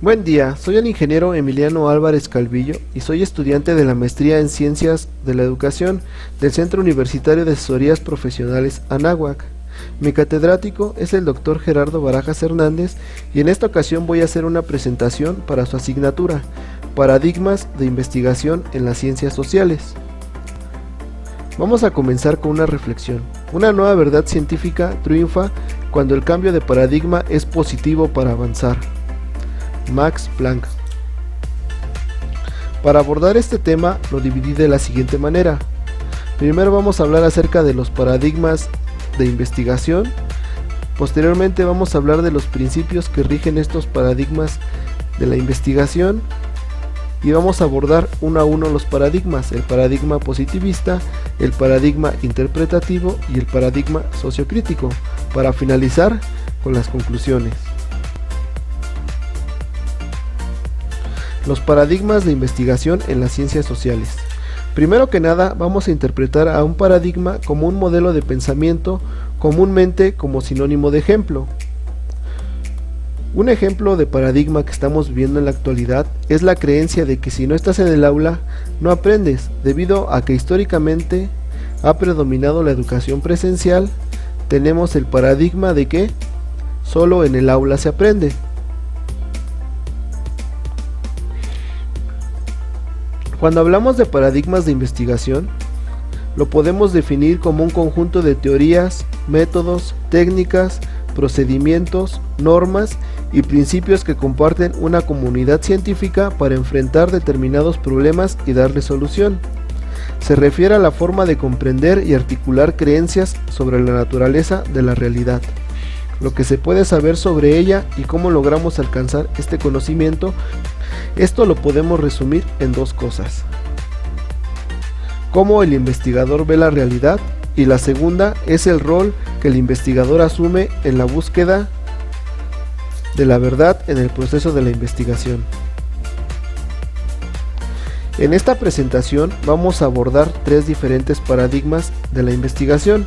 Buen día, soy el ingeniero Emiliano Álvarez Calvillo y soy estudiante de la Maestría en Ciencias de la Educación del Centro Universitario de Asesorías Profesionales Anáhuac. Mi catedrático es el Dr. Gerardo Barajas Hernández y en esta ocasión voy a hacer una presentación para su asignatura, Paradigmas de Investigación en las Ciencias Sociales. Vamos a comenzar con una reflexión. Una nueva verdad científica triunfa cuando el cambio de paradigma es positivo para avanzar. Max Planck. Para abordar este tema lo dividí de la siguiente manera. Primero vamos a hablar acerca de los paradigmas de investigación. Posteriormente vamos a hablar de los principios que rigen estos paradigmas de la investigación. Y vamos a abordar uno a uno los paradigmas, el paradigma positivista, el paradigma interpretativo y el paradigma sociocrítico, para finalizar con las conclusiones. Los paradigmas de investigación en las ciencias sociales. Primero que nada, vamos a interpretar a un paradigma como un modelo de pensamiento, comúnmente como sinónimo de ejemplo. Un ejemplo de paradigma que estamos viviendo en la actualidad es la creencia de que si no estás en el aula, no aprendes, debido a que históricamente ha predominado la educación presencial. Tenemos el paradigma de que solo en el aula se aprende. Cuando hablamos de paradigmas de investigación, lo podemos definir como un conjunto de teorías, métodos, técnicas, procedimientos, normas y principios que comparten una comunidad científica para enfrentar determinados problemas y darles solución. Se refiere a la forma de comprender y articular creencias sobre la naturaleza de la realidad, lo que se puede saber sobre ella y cómo logramos alcanzar este conocimiento. Esto lo podemos resumir en dos cosas: cómo el investigador ve la realidad, y la segunda es el rol que el investigador asume en la búsqueda de la verdad en el proceso de la investigación. En esta presentación vamos a abordar tres diferentes paradigmas de la investigación: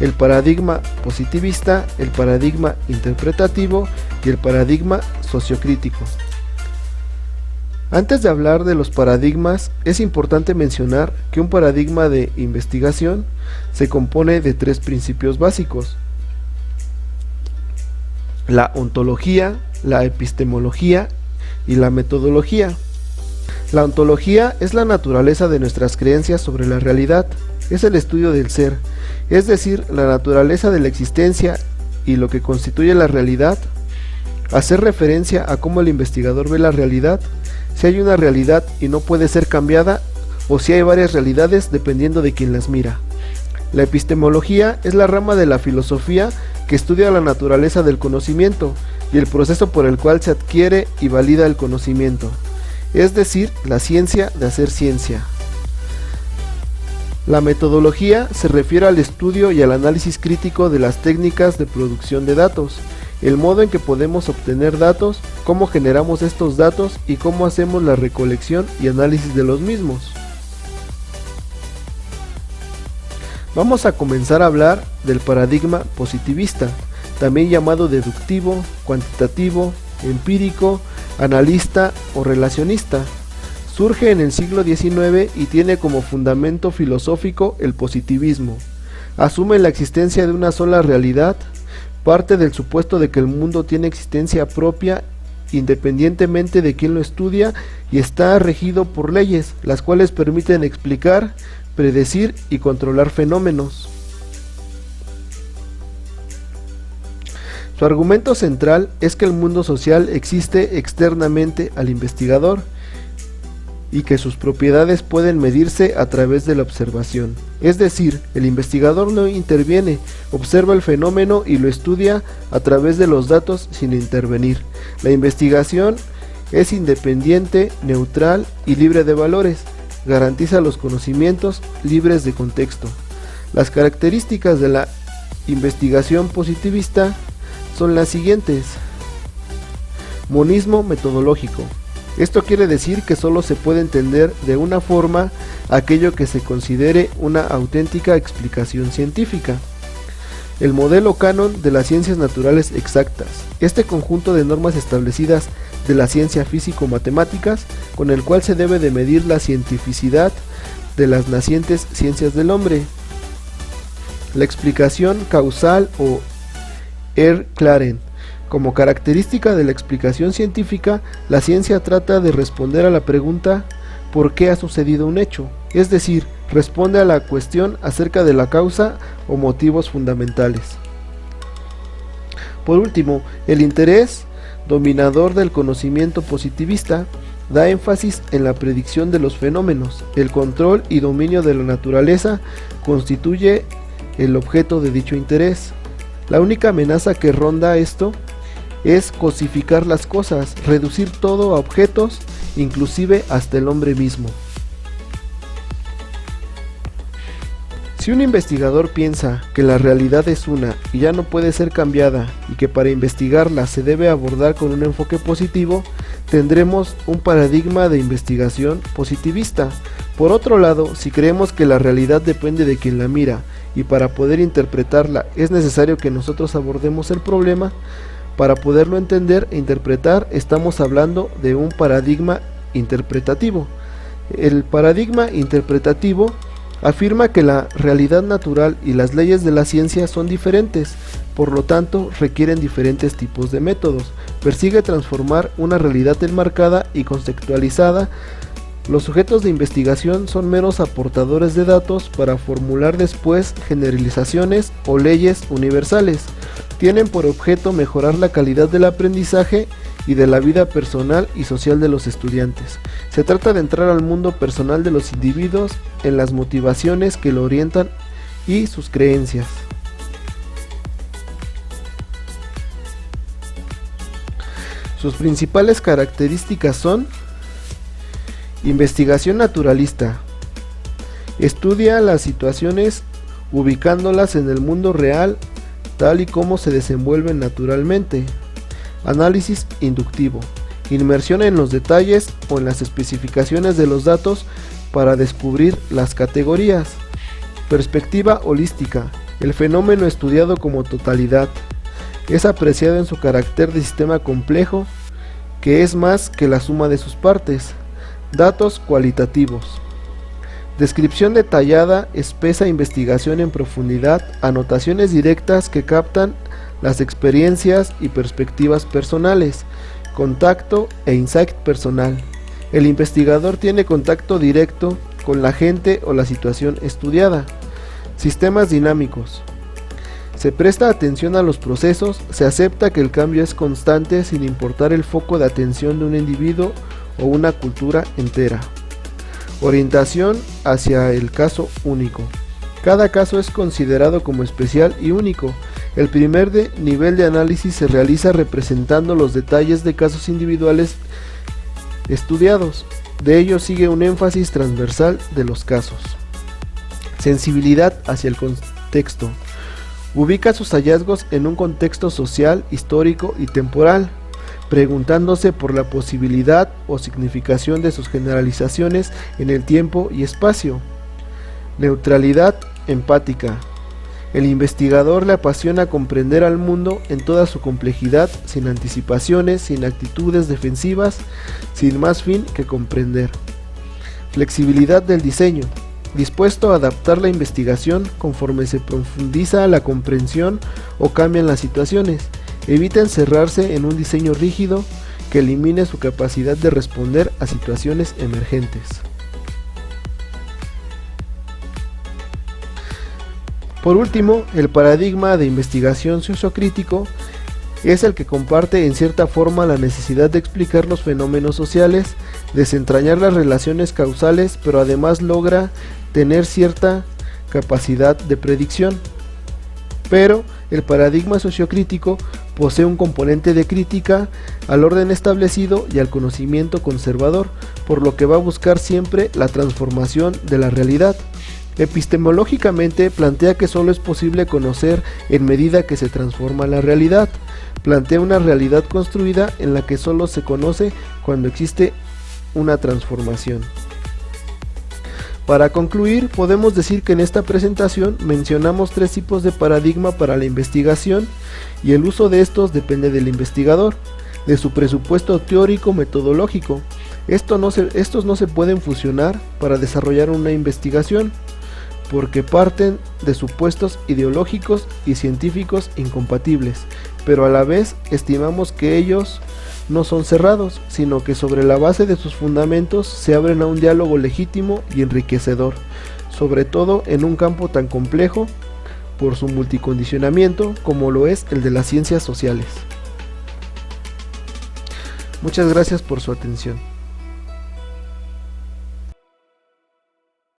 el paradigma positivista, el paradigma interpretativo y el paradigma sociocrítico. Antes de hablar de los paradigmas, es importante mencionar que un paradigma de investigación se compone de tres principios básicos: la ontología, la epistemología y la metodología. La ontología es la naturaleza de nuestras creencias sobre la realidad, es el estudio del ser, es decir, la naturaleza de la existencia y lo que constituye la realidad. Hacer referencia a cómo el investigador ve la realidad, si hay una realidad y no puede ser cambiada, o si hay varias realidades dependiendo de quien las mira. La epistemología es la rama de la filosofía que estudia la naturaleza del conocimiento y el proceso por el cual se adquiere y valida el conocimiento, es decir, la ciencia de hacer ciencia. La metodología se refiere al estudio y al análisis crítico de las técnicas de producción de datos, el modo en que podemos obtener datos, cómo generamos estos datos y cómo hacemos la recolección y análisis de los mismos. Vamos a comenzar a hablar del paradigma positivista, también llamado deductivo, cuantitativo, empírico, analista o relacionista. Surge en el siglo XIX y tiene como fundamento filosófico el positivismo. Asume la existencia de una sola realidad, parte del supuesto de que el mundo tiene existencia propia independientemente de quién lo estudia y está regido por leyes, las cuales permiten explicar, predecir y controlar fenómenos. Su argumento central es que el mundo social existe externamente al investigador y que sus propiedades pueden medirse a través de la observación. Es decir, el investigador no interviene, observa el fenómeno y lo estudia a través de los datos sin intervenir. La investigación es independiente, neutral y libre de valores. Garantiza los conocimientos libres de contexto. Las características de la investigación positivista son las siguientes: monismo metodológico. Esto quiere decir que solo se puede entender de una forma aquello que se considere una auténtica explicación científica. el modelo canon de las ciencias naturales exactas, este conjunto de normas establecidas de la ciencia físico-matemáticas con el cual se debe de medir la cientificidad de las nacientes ciencias del hombre. La explicación causal o Erklärung. Como característica de la explicación científica, la ciencia trata de responder a la pregunta ¿por qué ha sucedido un hecho? Es decir, responde a la cuestión acerca de la causa o motivos fundamentales. Por último, el interés dominador del conocimiento positivista da énfasis en la predicción de los fenómenos. El control y dominio de la naturaleza constituye el objeto de dicho interés. La única amenaza que ronda esto es cosificar las cosas, reducir todo a objetos, inclusive hasta el hombre mismo. Si un investigador piensa que la realidad es una y ya no puede ser cambiada y que para investigarla se debe abordar con un enfoque positivo, tendremos un paradigma de investigación positivista. Por otro lado, si creemos que la realidad depende de quien la mira y para poder interpretarla es necesario que nosotros abordemos el problema, para poderlo entender e interpretar estamos hablando de un paradigma interpretativo. El paradigma interpretativo afirma que la realidad natural y las leyes de la ciencia son diferentes, por lo tanto requieren diferentes tipos de métodos. Persigue transformar una realidad enmarcada y conceptualizada. Los sujetos de investigación son meros aportadores de datos para formular después generalizaciones o leyes universales. Tienen por objeto mejorar la calidad del aprendizaje y de la vida personal y social de los estudiantes. Se trata de entrar al mundo personal de los individuos en las motivaciones que lo orientan y sus creencias. Sus principales características son: investigación naturalista. Estudia las situaciones ubicándolas en el mundo real tal y como se desenvuelven naturalmente. Análisis inductivo. Inmersión en los detalles o en las especificaciones de los datos para descubrir las categorías. Perspectiva holística. El fenómeno estudiado como totalidad. Es apreciado en su carácter de sistema complejo, que es más que la suma de sus partes. Datos cualitativos. Descripción detallada, espesa investigación en profundidad, anotaciones directas que captan las experiencias y perspectivas personales, contacto e insight personal. El investigador tiene contacto directo con la gente o la situación estudiada. Sistemas dinámicos. Se presta atención a los procesos, se acepta que el cambio es constante sin importar el foco de atención de un individuo o una cultura entera. Orientación hacia el caso único. Cada caso es considerado como especial y único. El primer nivel de análisis se realiza representando los detalles de casos individuales estudiados. De ello sigue un énfasis transversal de los casos. Sensibilidad hacia el contexto. Ubica sus hallazgos en un contexto social, histórico y temporal, preguntándose por la posibilidad o significación de sus generalizaciones en el tiempo y espacio. Neutralidad empática. El investigador le apasiona comprender al mundo en toda su complejidad, sin anticipaciones, sin actitudes defensivas, sin más fin que comprender. Flexibilidad del diseño. Dispuesto a adaptar la investigación conforme se profundiza la comprensión o cambian las situaciones. Evita encerrarse en un diseño rígido que elimine su capacidad de responder a situaciones emergentes. Por último, el paradigma de investigación sociocrítico es el que comparte en cierta forma la necesidad de explicar los fenómenos sociales, desentrañar las relaciones causales, pero además logra tener cierta capacidad de predicción. Pero el paradigma sociocrítico posee un componente de crítica al orden establecido y al conocimiento conservador, por lo que va a buscar siempre la transformación de la realidad. Epistemológicamente plantea que solo es posible conocer en medida que se transforma la realidad. Plantea una realidad construida en la que solo se conoce cuando existe una transformación. Para concluir, podemos decir que en esta presentación mencionamos 3 tipos de paradigma para la investigación y el uso de estos depende del investigador, de su presupuesto teórico metodológico. Estos no se pueden fusionar para desarrollar una investigación, porque parten de supuestos ideológicos y científicos incompatibles, pero a la vez estimamos que ellos no son cerrados, sino que sobre la base de sus fundamentos se abren a un diálogo legítimo y enriquecedor, sobre todo en un campo tan complejo por su multicondicionamiento como lo es el de las ciencias sociales. Muchas gracias por su atención.